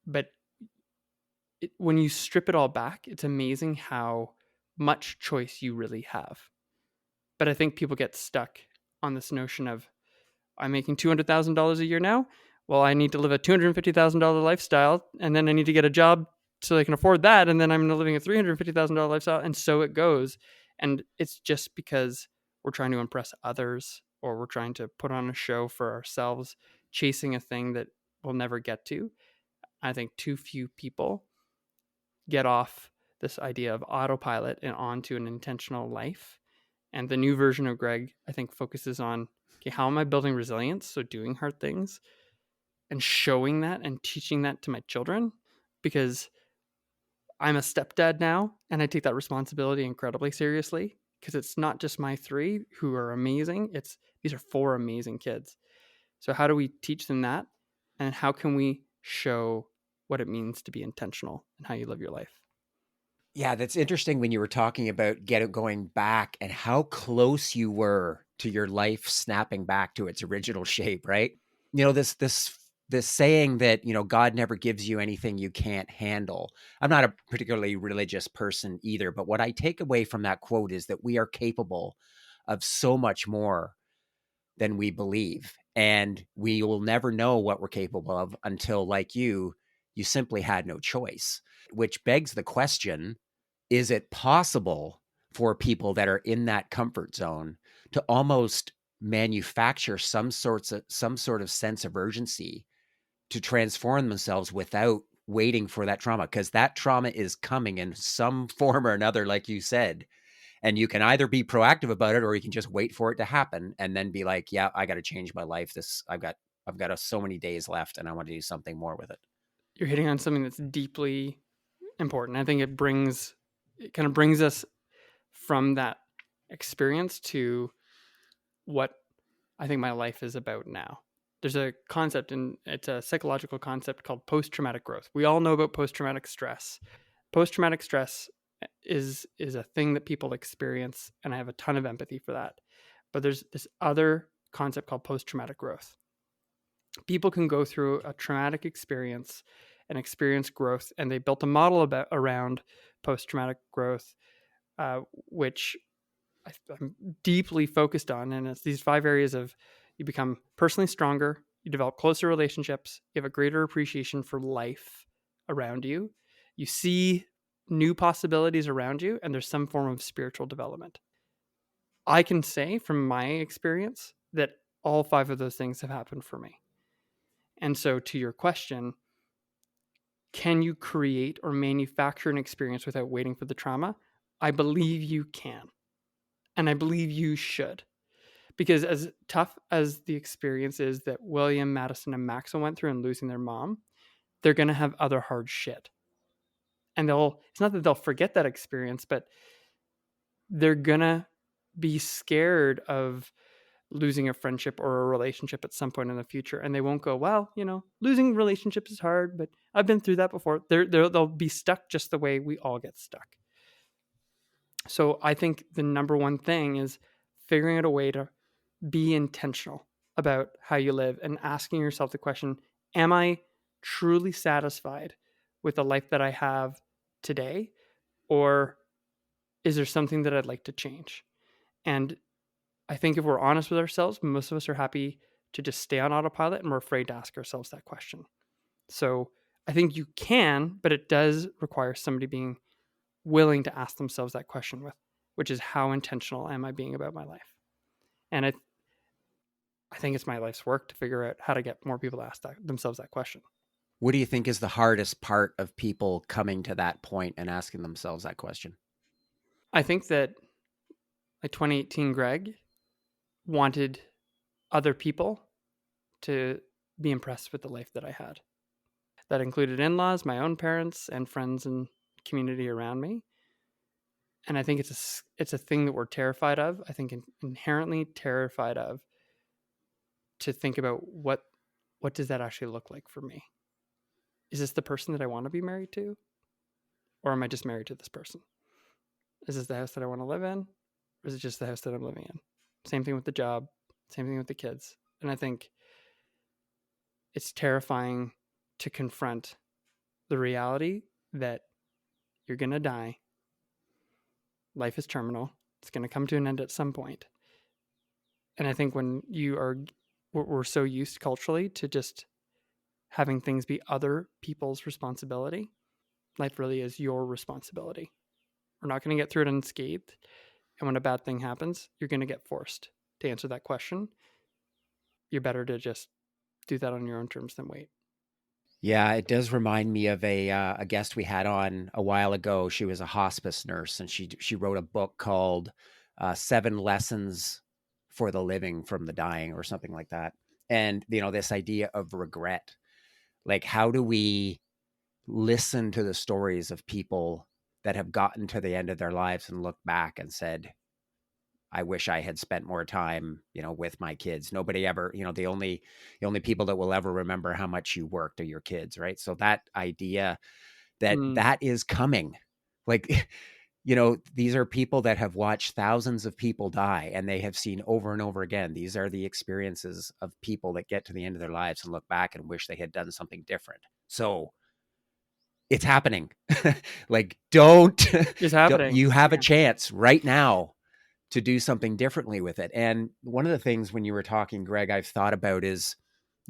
But when you strip it all back, it's amazing how much choice you really have. But I think people get stuck on this notion of, I'm making $200,000 a year now. Well, I need to live a $250,000 lifestyle, and then I need to get a job so I can afford that, and then I'm living a $350,000 lifestyle, and so it goes. And it's just because we're trying to impress others, or we're trying to put on a show for ourselves, chasing a thing that we'll never get to. I think too few people get off this idea of autopilot and onto an intentional life. And the new version of Greg, I think, focuses on, okay, how am I building resilience? So doing hard things and showing that and teaching that to my children, because I'm a stepdad now and I take that responsibility incredibly seriously, because it's not just my three who are amazing. These are four amazing kids. So how do we teach them that? And how can we show what it means to be intentional and how you live your life? Yeah, that's interesting when you were talking about going back and how close you were to your life snapping back to its original shape, right? This saying that, God never gives you anything you can't handle. I'm not a particularly religious person either, but what I take away from that quote is that we are capable of so much more than we believe. And we will never know what we're capable of until, like you simply had no choice, which begs the question, is it possible for people that are in that comfort zone to almost manufacture some sort of sense of urgency to transform themselves without waiting for that trauma? Because that trauma is coming in some form or another, like you said. And you can either be proactive about it, or you can just wait for it to happen and then be like, yeah, I got to change my life. I've got so many days left and I want to do something more with it. You're hitting on something that's deeply important. I think it kind of brings us from that experience to what I think my life is about now. There's a concept, and it's a psychological concept called post-traumatic growth. We all know about post-traumatic stress. Post-traumatic stress is a thing that people experience, and I have a ton of empathy for that. But there's this other concept called post-traumatic growth. People can go through a traumatic experience and experience growth, and they built a model around post-traumatic growth, which I'm deeply focused on. And it's these 5 areas of: you become personally stronger, you develop closer relationships, you have a greater appreciation for life around you, you see new possibilities around you, and there's some form of spiritual development. I can say from my experience that all 5 of those things have happened for me. And so, to your question, can you create or manufacture an experience without waiting for the trauma? I believe you can. And I believe you should. Because as tough as the experience is that William, Madison, and Maxwell went through in losing their mom, they're going to have other hard shit. And it's not that they'll forget that experience, but they're going to be scared of losing a friendship or a relationship at some point in the future. And they won't go, well, losing relationships is hard, but I've been through that before. They'll be stuck just the way we all get stuck. So I think the number one thing is figuring out a way to be intentional about how you live and asking yourself the question, am I truly satisfied with the life that I have today? Or is there something that I'd like to change? And I think if we're honest with ourselves, most of us are happy to just stay on autopilot, and we're afraid to ask ourselves that question. So I think you can, but it does require somebody being willing to ask themselves that question which is, how intentional am I being about my life? And I think it's my life's work to figure out how to get more people to ask themselves that question. What do you think is the hardest part of people coming to that point and asking themselves that question? I think that 2018 Greg wanted other people to be impressed with the life that I had. That included in-laws, my own parents, and friends and community around me. And I think it's a thing that we're terrified of. I think inherently terrified of, to think about what does that actually look like for me? Is this the person that I want to be married to? Or am I just married to this person? Is this the house that I want to live in? Or is it just the house that I'm living in? Same thing with the job, same thing with the kids. And I think it's terrifying to confront the reality that you're going to die. Life is terminal. It's going to come to an end at some point. And I think when we're so used culturally to just having things be other people's responsibility, life really is your responsibility. We're not going to get through it unscathed. And when a bad thing happens, you're going to get forced to answer that question. You're better to just do that on your own terms than wait. Yeah, it does remind me of a guest we had on a while ago. She was a hospice nurse, and she wrote a book called 7 Lessons for the Living from the Dying, or something like that. And, this idea of regret, like, how do we listen to the stories of people that have gotten to the end of their lives and looked back and said, I wish I had spent more time, with my kids. Nobody ever, the only people that will ever remember how much you worked are your kids, right? So that idea that is coming, like, these are people that have watched thousands of people die, and they have seen over and over again. These are the experiences of people that get to the end of their lives and look back and wish they had done something different. So it's happening. Like, It's happening. you have a chance right now to do something differently with it. And one of the things, when you were talking, Greg, I've thought about is,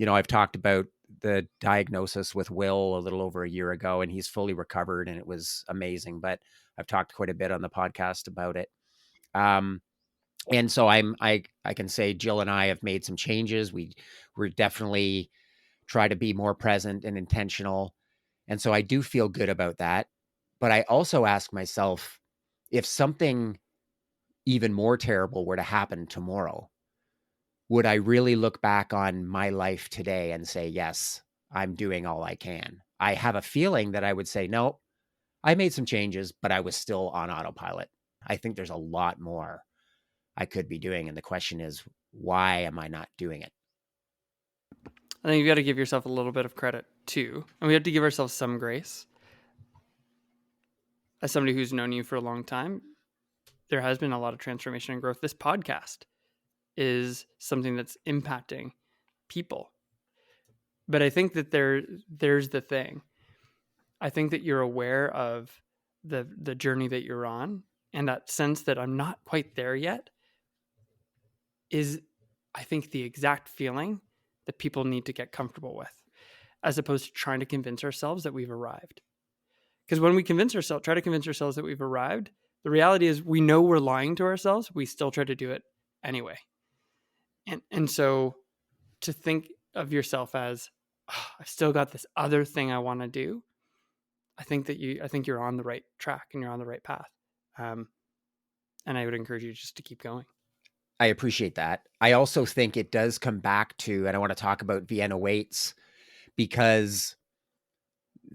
I've talked about the diagnosis with Will a little over a year ago, and he's fully recovered, and it was amazing. But I've talked quite a bit on the podcast about it. And so I can say Jill and I have made some changes. We're definitely try to be more present and intentional. And so I do feel good about that. But I also ask myself, if something even more terrible were to happen tomorrow, would I really look back on my life today and say, yes, I'm doing all I can? I have a feeling that I would say, no, I made some changes, but I was still on autopilot. I think there's a lot more I could be doing. And the question is, why am I not doing it? I think you've got to give yourself a little bit of credit too. And we have to give ourselves some grace. As somebody who's known you for a long time, there has been a lot of transformation and growth. This podcast is something that's impacting people. But I think that there's the thing. I think that you're aware of the journey that you're on, and that sense that I'm not quite there yet is, I think, the exact feeling that people need to get comfortable with, as opposed to trying to convince ourselves that we've arrived. Because when we try to convince ourselves that we've arrived, the reality is we know we're lying to ourselves. We still try to do it anyway. And so to think of yourself as, oh, I've still got this other thing I want to do. I think you're on the right track and you're on the right path. And I would encourage you just to keep going. I appreciate that. I also think it does come back to, and I want to talk about Vienna Waits, because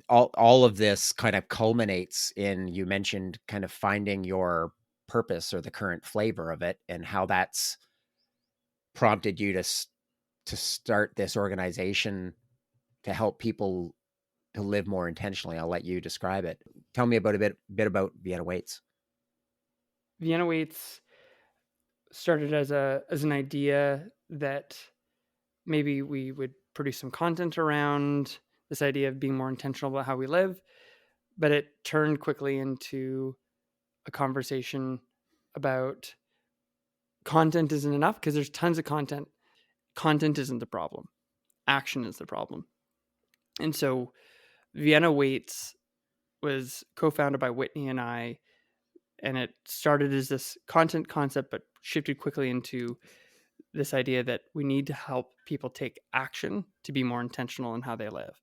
all of this kind of culminates in, you mentioned kind of finding your purpose or the current flavor of it, and how that's prompted you to start this organization to help people to live more intentionally. I'll let you describe it. Tell me about a bit about Vienna Waits. Vienna Waits started as an idea that maybe we would produce some content around this idea of being more intentional about how we live, but it turned quickly into a conversation about content isn't enough, because there's tons of content. Content isn't the problem. Action is the problem. And so Vienna Waits was co-founded by Whitney and I, and it started as this content concept, but shifted quickly into this idea that we need to help people take action to be more intentional in how they live.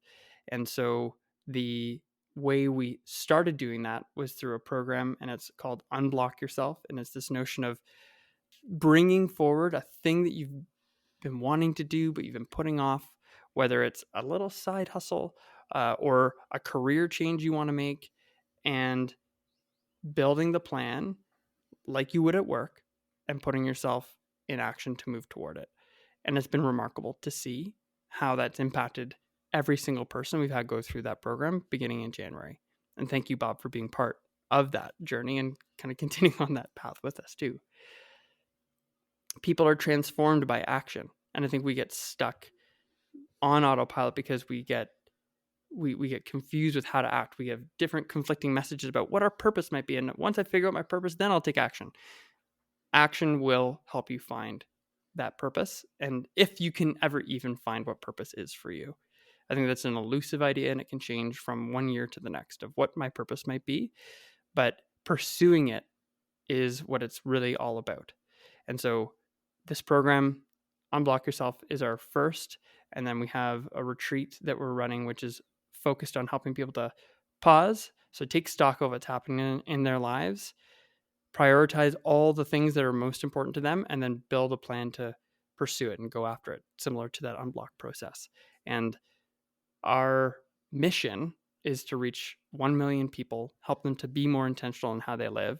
And so the way we started doing that was through a program, and it's called Unblock Yourself. And it's this notion of bringing forward a thing that you've been wanting to do, but you've been putting off, whether it's a little side hustle or a career change you want to make, and building the plan like you would at work and putting yourself in action to move toward it. And it's been remarkable to see how that's impacted every single person we've had go through that program beginning in January. And thank you, Bob, for being part of that journey and kind of continuing on that path with us too. People are transformed by action. And I think we get stuck on autopilot because we get confused with how to act. We have different conflicting messages about what our purpose might be. And once I figure out my purpose, then I'll take action. Action will help you find that purpose. And if you can ever even find what purpose is for you, I think that's an elusive idea, and it can change from one year to the next of what my purpose might be. But pursuing it is what it's really all about. And so this program, Unblock Yourself, is our first. And then we have a retreat that we're running, which is focused on helping people to pause. So take stock of what's happening in their lives, prioritize all the things that are most important to them, and then build a plan to pursue it and go after it, similar to that unblock process. And our mission is to reach 1 million people, help them to be more intentional in how they live.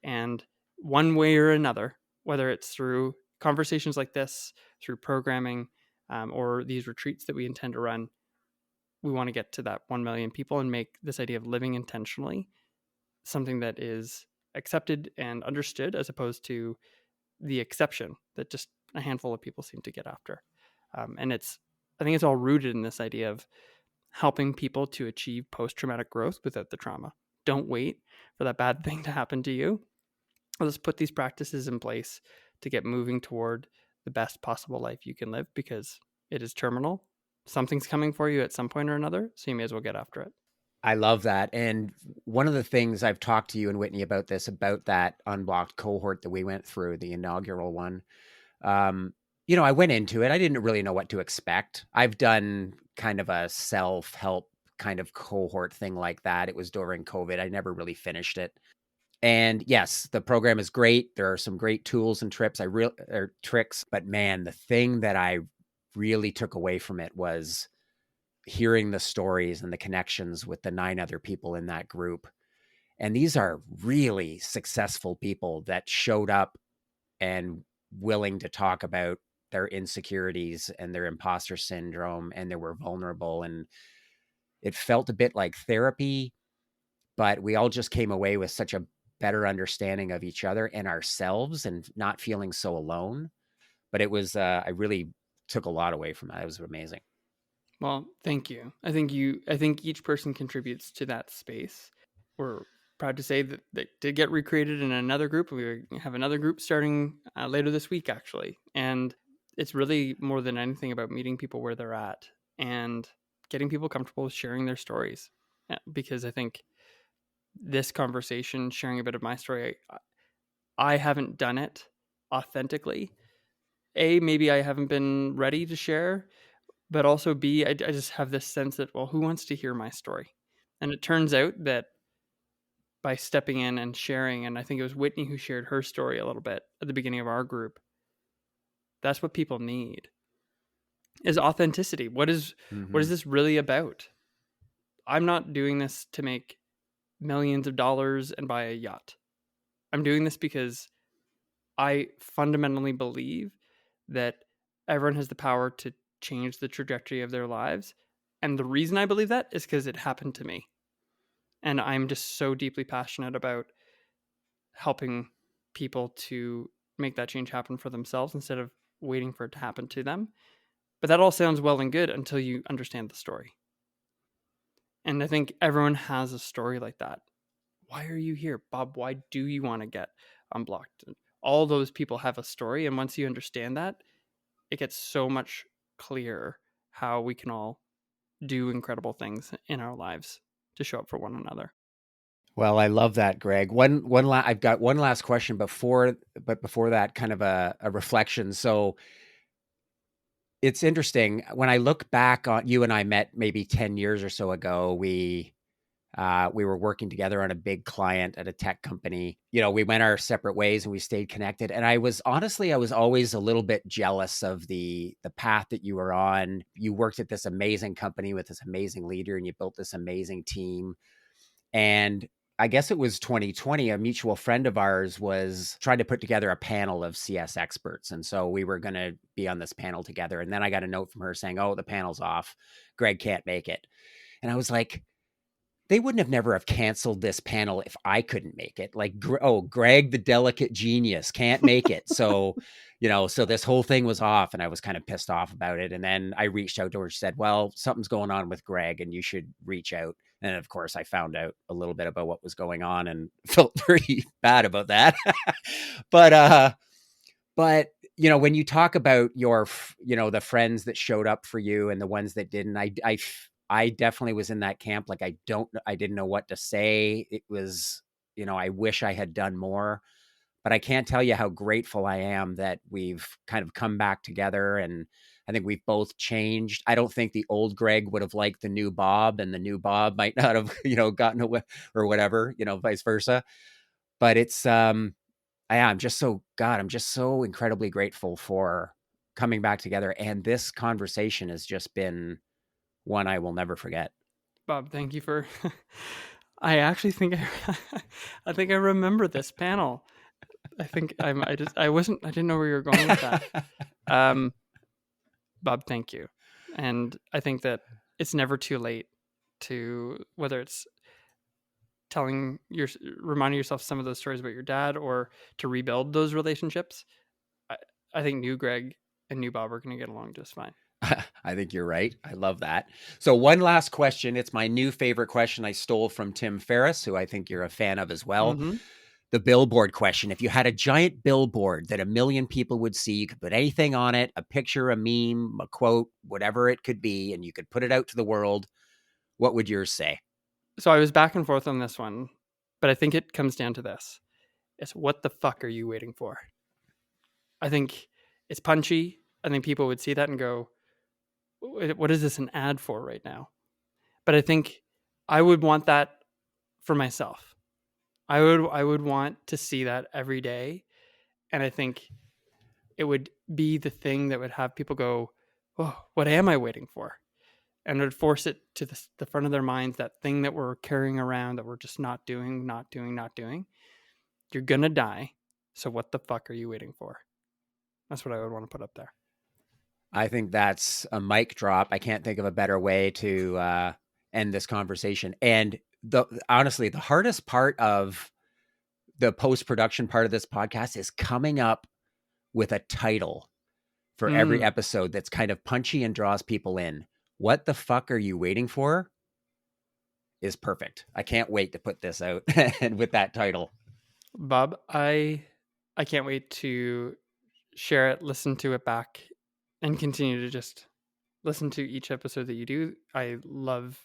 And one way or another, whether it's through conversations like this, through programming, or these retreats that we intend to run, we want to get to that 1 million people and make this idea of living intentionally something that is accepted and understood, as opposed to the exception that just a handful of people seem to get after. And I think it's all rooted in this idea of helping people to achieve post-traumatic growth without the trauma. Don't wait for that bad thing to happen to you. Let's put these practices in place to get moving toward the best possible life you can live, because it is terminal. Something's coming for you at some point or another, so you may as well get after it. I love that. And one of the things I've talked to you and Whitney about this, about that unblocked cohort that we went through, the inaugural one. I went into it. I didn't really know what to expect. I've done kind of a self-help kind of cohort thing like that. It was during COVID. I never really finished it. And yes, the program is great. There are some great tools and tricks, but man, the thing that I really took away from it was hearing the stories and the connections with the 9 other people in that group. And these are really successful people that showed up and willing to talk about their insecurities and their imposter syndrome, and they were vulnerable, and it felt a bit like therapy, but we all just came away with such a better understanding of each other and ourselves and not feeling so alone. But it was, I really took a lot away from that. It was amazing. Well, thank you. I think each person contributes to that space. We're proud to say that they did get recreated in another group. We have another group starting later this week, actually. And it's really more than anything about meeting people where they're at and getting people comfortable with sharing their stories. Because I think this conversation, sharing a bit of my story, I haven't done it authentically. A, maybe I haven't been ready to share, but also B, I just have this sense that, well, who wants to hear my story? And it turns out that by stepping in and sharing, and I think it was Whitney who shared her story a little bit at the beginning of our group, that's what people need is authenticity. What is this really about? I'm not doing this to make millions of dollars and buy a yacht. I'm doing this because I fundamentally believe that everyone has the power to change the trajectory of their lives. And the reason I believe that is because it happened to me. And I'm just so deeply passionate about helping people to make that change happen for themselves instead of waiting for it to happen to them. But that all sounds well and good until you understand the story. And I think everyone has a story like that. Why are you here, Bob? Why do you want to get unblocked? All those people have a story. And once you understand that, it gets so much clearer how we can all do incredible things in our lives to show up for one another. Well, I love that, Greg. I've got one last question before that, kind of a reflection. So it's interesting when I look back on you and I met maybe 10 years or so ago. We were working together on a big client at a tech company. You know, we went our separate ways and we stayed connected. And I was always a little bit jealous of the path that you were on. You worked at this amazing company with this amazing leader and you built this amazing team. And I guess it was 2020, a mutual friend of ours was trying to put together a panel of CS experts. And so we were going to be on this panel together. And then I got a note from her saying, "Oh, the panel's off. Greg can't make it." And I was like, they wouldn't have never have canceled this panel if I couldn't make it. Like, Greg, the delicate genius, can't make it. So, so this whole thing was off and I was kind of pissed off about it. And then I reached out to her, said, "Well, something's going on with Greg and you should reach out." And of course I found out a little bit about what was going on and felt pretty bad about that. but, when you talk about the friends that showed up for you and the ones that didn't, I definitely was in that camp. Like, I didn't know what to say. It was, I wish I had done more, but I can't tell you how grateful I am that we've kind of come back together. And I think we've both changed. I don't think the old Greg would have liked the new Bob, and the new Bob might not have, gotten away or whatever, vice versa. But I'm just so incredibly grateful for coming back together. And this conversation has just been one I will never forget. Bob, thank you for. I actually think I think I remember this panel. I think I didn't know where you were going with that. Bob, thank you. And I think that it's never too late to, whether it's reminding yourself some of those stories about your dad or to rebuild those relationships. I think new Greg and new Bob are going to get along just fine. I think you're right. I love that. So one last question. It's my new favorite question I stole from Tim Ferriss, who I think you're a fan of as well. Mm-hmm. The billboard question. If you had a giant billboard that 1 million people would see, you could put anything on it, a picture, a meme, a quote, whatever it could be, and you could put it out to the world, what would yours say? So I was back and forth on this one, but I think it comes down to this. It's what the fuck are you waiting for? I think it's punchy. I think people would see that and go, what is this an ad for right now? But I think I would want that for myself. I would want to see that every day. And I think it would be the thing that would have people go, "Oh, what am I waiting for?" And it would force it to the front of their minds, that thing that we're carrying around that we're just not doing. You're going to die. So what the fuck are you waiting for? That's what I would want to put up there. I think that's a mic drop. I can't think of a better way to end this conversation. And honestly, the hardest part of the post-production part of this podcast is coming up with a title for every Mm, episode that's kind of punchy and draws people in. What the fuck are you waiting for? Is perfect. I can't wait to put this out and with that title. Bob, I can't wait to share it, listen to it back, and continue to just listen to each episode that you do. I love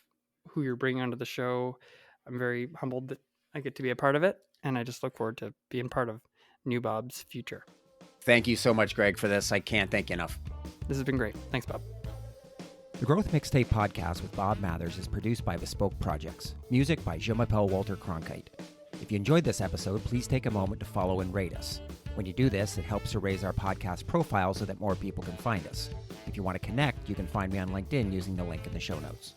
who you're bringing onto the show. I'm very humbled that I get to be a part of it, and I just look forward to being part of New Bob's future. Thank you so much, Greg, for this. I can't thank you enough. This has been great. Thanks, Bob. The Growth Mixtape podcast with Bob Mathers is produced by Bespoke Projects. Music by Je-m'appelle Walter Cronkite. If you enjoyed this episode, please take a moment to follow and rate us. When you do this, it helps to raise our podcast profile so that more people can find us. If you want to connect, you can find me on LinkedIn using the link in the show notes.